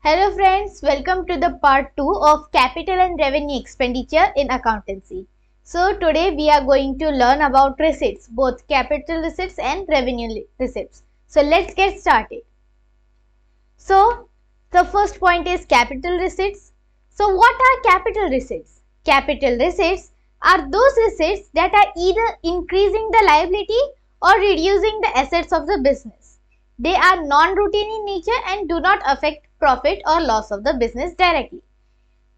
Hello friends, welcome to the part 2 of capital and revenue expenditure in accountancy. So today we are going to learn about receipts, both capital receipts and revenue receipts. So let's get started. So the first point is capital receipts. So what are capital receipts? Capital receipts are those receipts that are either increasing the liability or reducing the assets of the business. They are non-routine in nature and do not affect profit or loss of the business directly.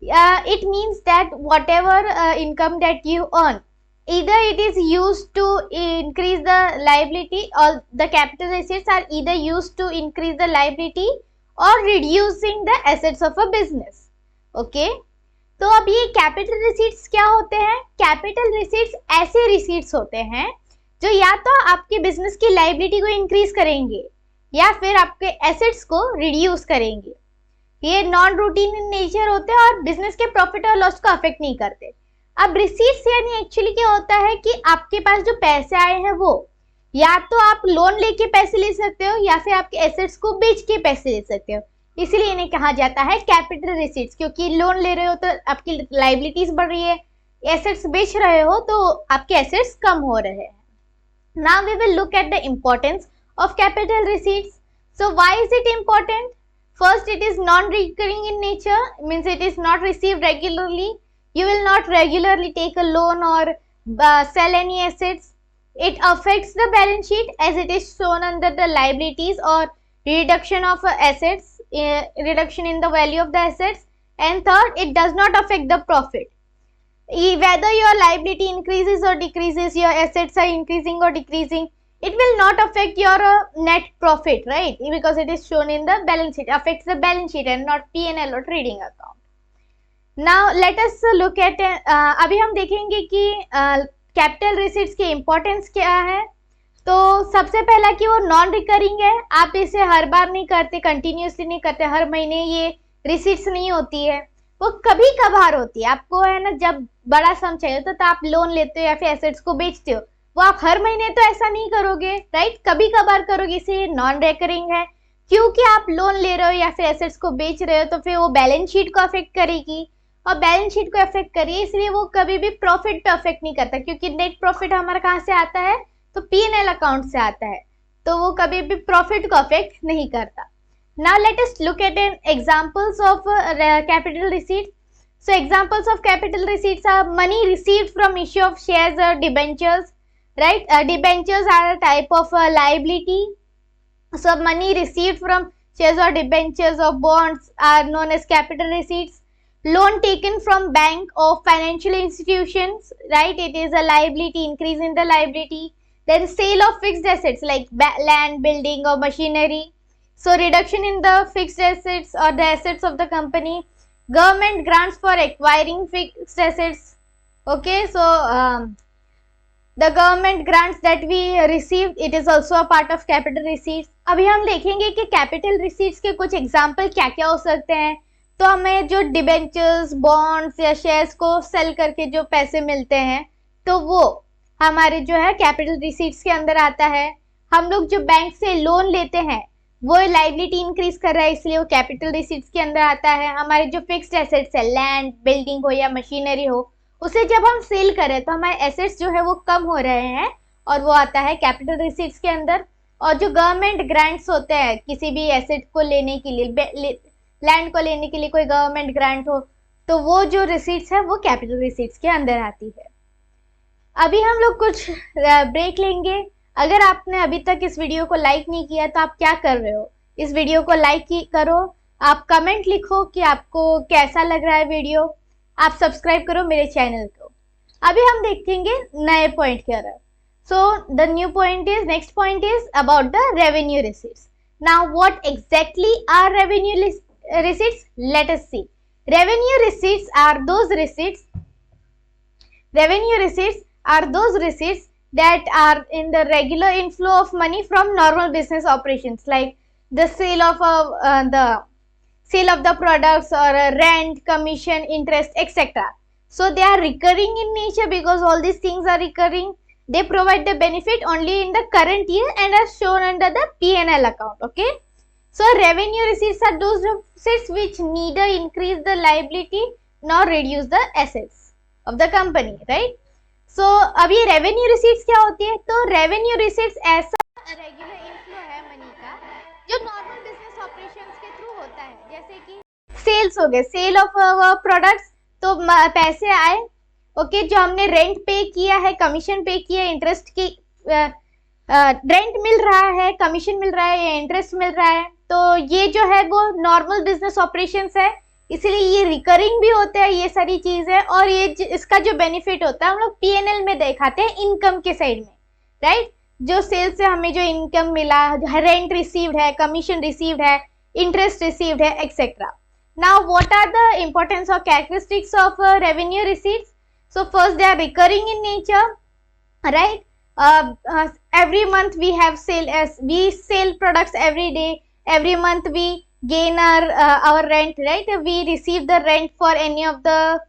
It means that whatever income that you earn, either it is used to increase the liability, or the capital receipts are either used to increase the liability or reducing the assets of a business. Okay. तो अब ये capital receipts क्या होते हैं? Capital receipts ऐसे receipts होते हैं जो या तो आपके बिजनेस की लाइबिलिटी को इंक्रीज करेंगे या फिर आपके एसेट्स को रिड्यूस करेंगे. ये नॉन रूटीन इन नेचर होते हैं और बिजनेस के प्रॉफिट और लॉस को अफेक्ट नहीं करते. अब रिसीट्स यानी एक्चुअली क्या होता है कि आपके पास जो पैसे आए हैं वो या तो आप लोन लेके पैसे ले सकते हो या फिर आपके एसेट्स को बेच के पैसे ले सकते हो. इसलिए इन्हें कहा जाता है कैपिटल रिसीट्स, क्योंकि लोन ले रहे हो तो आपकी लाइबिलिटीज बढ़ रही है, एसेट्स बेच रहे हो तो आपके एसेट्स कम हो रहे हैं. Now we will look at the importance of capital receipts. So why is it important? First, it is non-recurring in nature, means it is not received regularly. You will not regularly take a loan or sell any assets. It affects the balance sheet as it is shown under the liabilities or reduction of assets, reduction in the value of the assets. And third, it does not affect the profit. Whether your liability increases or decreases, your assets are increasing or decreasing, it will not affect your net profit, right? Because it is shown in the balance sheet, affects the balance sheet and not P&L or trading account. Now let us look at अभी हम देखेंगे कि capital receipts की importance क्या है. तो सबसे पहला कि वो नॉन रिकरिंग है, आप इसे हर बार नहीं करते, कंटिन्यूसली नहीं करते, हर महीने ये रिसीट्स नहीं होती है, वो कभी कभार होती है. आपको है ना, जब बड़ा सम चाहिए तो आप लोन लेते हो या फिर एसेट्स को बेचते हो, वो आप हर महीने तो ऐसा नहीं करोगे, राइट? कभी कभार करोगे, इसे नॉन रेकरिंग है. क्योंकि आप लोन ले रहे हो या फिर एसेट्स को बेच रहे हो तो फिर वो बैलेंस शीट को अफेक्ट करेगी, और बैलेंस शीट को अफेक्ट करिए, इसलिए वो कभी भी प्रॉफिट पे अफेक्ट नहीं करता, क्योंकि नेट प्रॉफिट हमारा कहाँ से आता है? तो P&L अकाउंट से आता है, तो वो कभी भी प्रॉफिट को अफेक्ट नहीं करता. Now let us look at an examples of capital receipts. So examples of capital receipts are money received from issue of shares or debentures, right? Debentures are a type of liability. So money received from shares or debentures or bonds are known as capital receipts. Loan taken from bank or financial institutions, right? It is a liability, increase in the liability. Then sale of fixed assets like land, building or machinery. So reduction in the fixed assets or the assets of the company. Government grants for acquiring fixed assets. Okay, so the government grants that we received, it is also a part of capital receipts. अभी हम देखेंगे कि capital receipts के कुछ example क्या क्या हो सकते हैं. तो हमें जो debentures, bonds या shares को sell करके जो पैसे मिलते हैं, तो वो हमारे जो है capital receipts के अंदर आता है. हम लोग जो बैंक से लोन लेते हैं वो लाइबिलिटी इंक्रीज कर रहा है, इसलिए वो कैपिटल रिसीट्स के अंदर आता है. हमारे जो फिक्स्ड एसेट्स है, लैंड, बिल्डिंग हो या मशीनरी हो, उसे जब हम सेल करें तो हमारे एसेट्स जो है वो कम हो रहे हैं और वो आता है कैपिटल रिसीट्स के अंदर. और जो गवर्नमेंट ग्रांट्स होते हैं किसी भी एसेट को लेने के लिए, लैंड को लेने के लिए कोई गवर्नमेंट ग्रांट हो, तो वो जो रिसीट्स है वो कैपिटल रिसीट्स के अंदर आती है. अभी हम लोग कुछ ब्रेक लेंगे. अगर आपने अभी तक इस वीडियो को लाइक नहीं किया तो आप क्या कर रहे हो? इस वीडियो को लाइक करो, आप कमेंट लिखो कि आपको कैसा लग रहा है वीडियो, आप सब्सक्राइब करो मेरे चैनल को. अभी हम देखेंगे नए पॉइंट क्या रहा. So the new point is, next point is about the revenue receipts. Now what exactly are revenue receipts? Let us see. Revenue receipts are those receipts, that are in the regular inflow of money from normal business operations, like the sale of the products or rent, commission, interest, etc. So they are recurring in nature because all these things are recurring. They provide the benefit only in the current year and are shown under the P&L account. Okay. So revenue receipts are those receipts which neither increase the liability nor reduce the assets of the company, right? So अब ये revenue receipts क्या होती है? तो revenue receipts ऐसा regular inflow है money का जो नॉर्मल बिजनेस ऑपरेशंस के थ्रू होता है, जैसे कि सेल्स हो गए, सेल ऑफ प्रोडक्ट्स, तो पैसे आए, ओके, जो हमने रेंट पे किया है, कमीशन पे किया, इंटरेस्ट की रेंट मिल रहा है, कमीशन मिल रहा है या इंटरेस्ट मिल रहा है, तो ये जो है वो नॉर्मल बिजनेस ऑपरेशंस है, इसलिए ये रिकरिंग भी होता है, ये सारी चीज है। और ये इसका जो बेनिफिट होता है हम लोग पीएनएल में दिखाते हैं इनकम के साइड में, राइट? जो सेल्स से हमें जो इनकम मिला, रेंट रिसीव्ड है, कमीशन रिसीव्ड है, इंटरेस्ट रिसीव्ड है, etcetera. Now what are the importance और characteristics of revenue receipts? So first, they are recurring in nature, right? Every month we have we sell products every day, every month we gain our rent, right? We receive the rent for any of the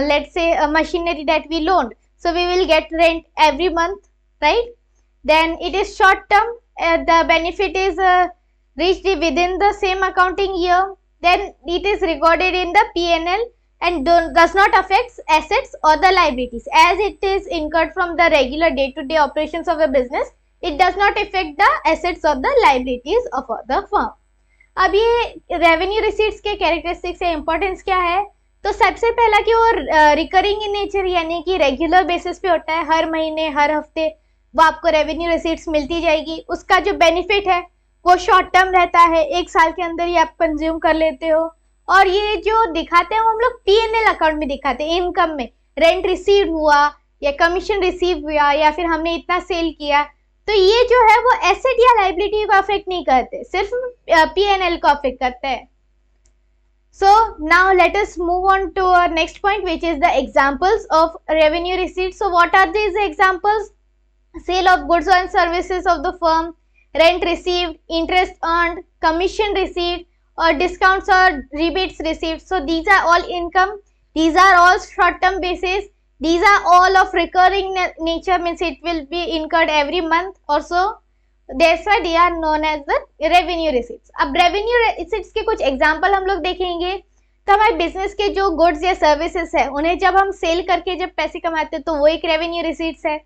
let's say machinery that we loaned, so we will get rent every month, right? Then it is short term, the benefit is reached within the same accounting year, then it is recorded in the P&L and does not affect assets or the liabilities, as it is incurred from the regular day-to-day operations of a business. It does not affect the assets or the liabilities of the firm. अब ये revenue receipts के characteristics या importance क्या है? तो सबसे पहला कि वो रिकरिंग इन नेचर, यानी कि रेगुलर बेसिस पे होता है, हर महीने हर हफ्ते वो आपको रेवेन्यू रिसीट्स मिलती जाएगी। उसका जो बेनिफिट है वो शॉर्ट टर्म रहता है, एक साल के अंदर ही आप कंज्यूम कर लेते हो। और ये जो दिखाते हैं वो हम लोग पीएनएल अकाउंट में दिखाते हैं, इनकम में रेंट रिसीव हुआ या कमीशन रिसीव हुआ या फिर हमने इतना सेल किया, तो ये जो है वो एसेट या लाइबिलिटी को अफेक्ट नहीं करते, सिर्फ पीएनएल को अफेक्ट करते हैं। So now let us move on to our next point, which is the examples of revenue receipts. So what are these examples? Sale of goods and services of the firm, rent received, interest earned, commission received, or discounts or rebates received. So these are all income. These are all short-term basis. These are all of recurring nature, means it will be incurred every month or so. That's why they are known as the revenue receipts. अब revenue receipts के कुछ example हम लोग देखेंगे। तो हमारे business के जो गुड्स या सर्विसेज है उन्हें जब हम सेल करके जब पैसे कमाते हैं तो वो एक रेवेन्यू रिसीट्स है।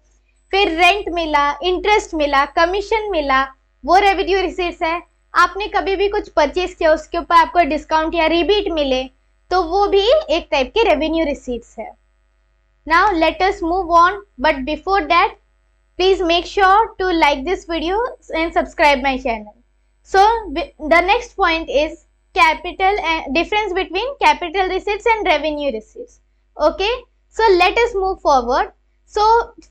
फिर रेंट मिला, इंटरेस्ट मिला, कमीशन मिला, वो रेवेन्यू रिसीट्स है। आपने कभी भी कुछ परचेज किया, उसके ऊपर आपको डिस्काउंट या रिबीट मिले, तो वो भी एक टाइप के रेवेन्यू रिसीट्स है। Now let us move on, but before that please make sure to like this video and subscribe my channel. So the next point is capital and difference between capital receipts and revenue receipts. Okay, so let us move forward. So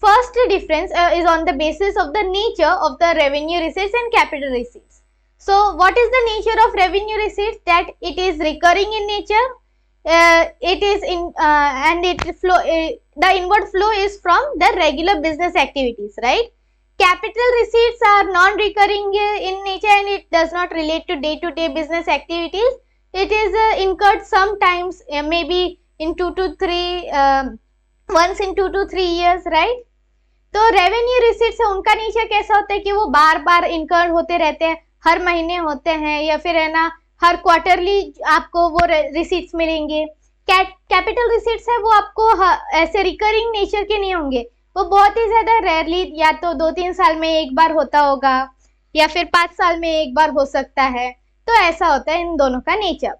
first difference is on the basis of the nature of the revenue receipts and capital receipts. So what is the nature of revenue receipts? That it is recurring in nature. It is in and it flow, the inward flow is from the regular business activities, right? Capital receipts are non-recurring in nature and it does not relate to day-to-day business activities. It is incurred sometimes, maybe in 2 to 3 once in 2 to 3 years, right? तो revenue receipts है, उनका nature कैसा होता है कि वो बार बार incurred होते रहते हैं, हर महीने होते हैं या फिर है ना हर क्वार्टरली आपको वो रिसीट्स मिलेंगे। कैपिटल रिसीट्स है वो आपको ऐसे रिकरिंग नेचर के नहीं होंगे, वो बहुत ही ज्यादा रेयरली, या तो 2-3 साल में एक बार होता होगा या फिर 5 साल में एक बार हो सकता है। तो ऐसा होता है इन दोनों का nature.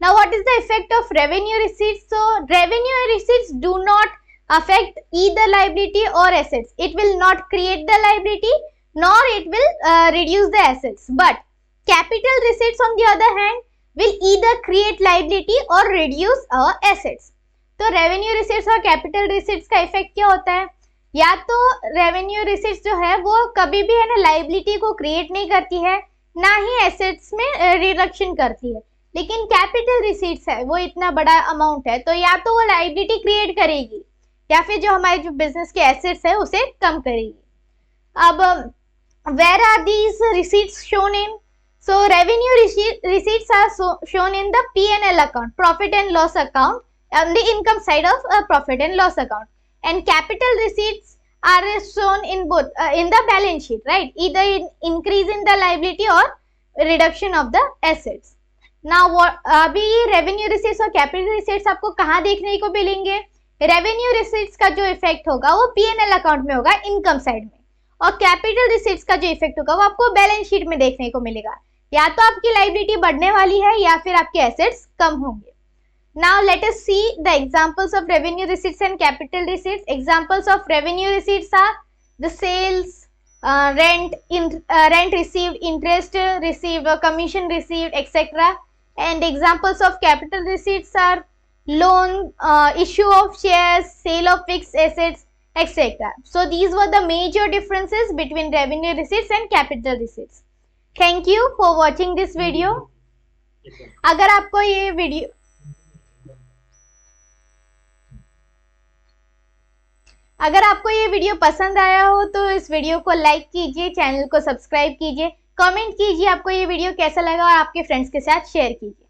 Now what is the effect of revenue receipts? So revenue receipts do not affect either liability or assets. It will not create the liability nor it will reduce the assets. But capital receipts on the other hand will either create liability or reduce our assets. तो revenue receipts और capital receipts का effect क्या होता है? या तो revenue receipts जो है वो कभी भी है ना liability को create नहीं करती है, ना ही assets में reduction करती है। लेकिन capital receipts है वो इतना बड़ा amount है, तो या तो वो liability create करेगी या फिर जो हमारे जो बिजनेस के एसेट्स है उसे कम करेगी। अब where are these receipts shown in? So revenue receipts are shown in the P&L account, profit and loss account, on the income side of profit and loss account, and capital receipts are shown in both in the balance sheet, right? Either in increase in the liability or reduction of the assets. Now अभी revenue receipts और capital receipts आपको कहाँ देखने को मिलेंगे? Revenue receipts का जो effect होगा वो पीएनएल अकाउंट में होगा, इनकम साइड में, और कैपिटल रिसीट्स का जो इफेक्ट होगा वो आपको बैलेंस शीट में देखने को मिलेगा। या तो आपकी लायबिलिटी बढ़ने वाली है या फिर आपके एसेट्स कम होंगे। Now let us see the examples of revenue receipts and capital receipts. Examples of revenue receipts are the sales, rent received, interest received, commission received, etc. And examples of capital receipts are loan, issue of shares, sale of fixed assets, etc. So these were the major differences between revenue receipts and capital receipts. Thank you for watching this video. अगर आपको ये video पसंद आया हो तो इस video को like कीजिए, चैनल को सब्सक्राइब कीजिए, कमेंट कीजिए आपको ये वीडियो कैसा लगा और आपके फ्रेंड्स के साथ शेयर कीजिए।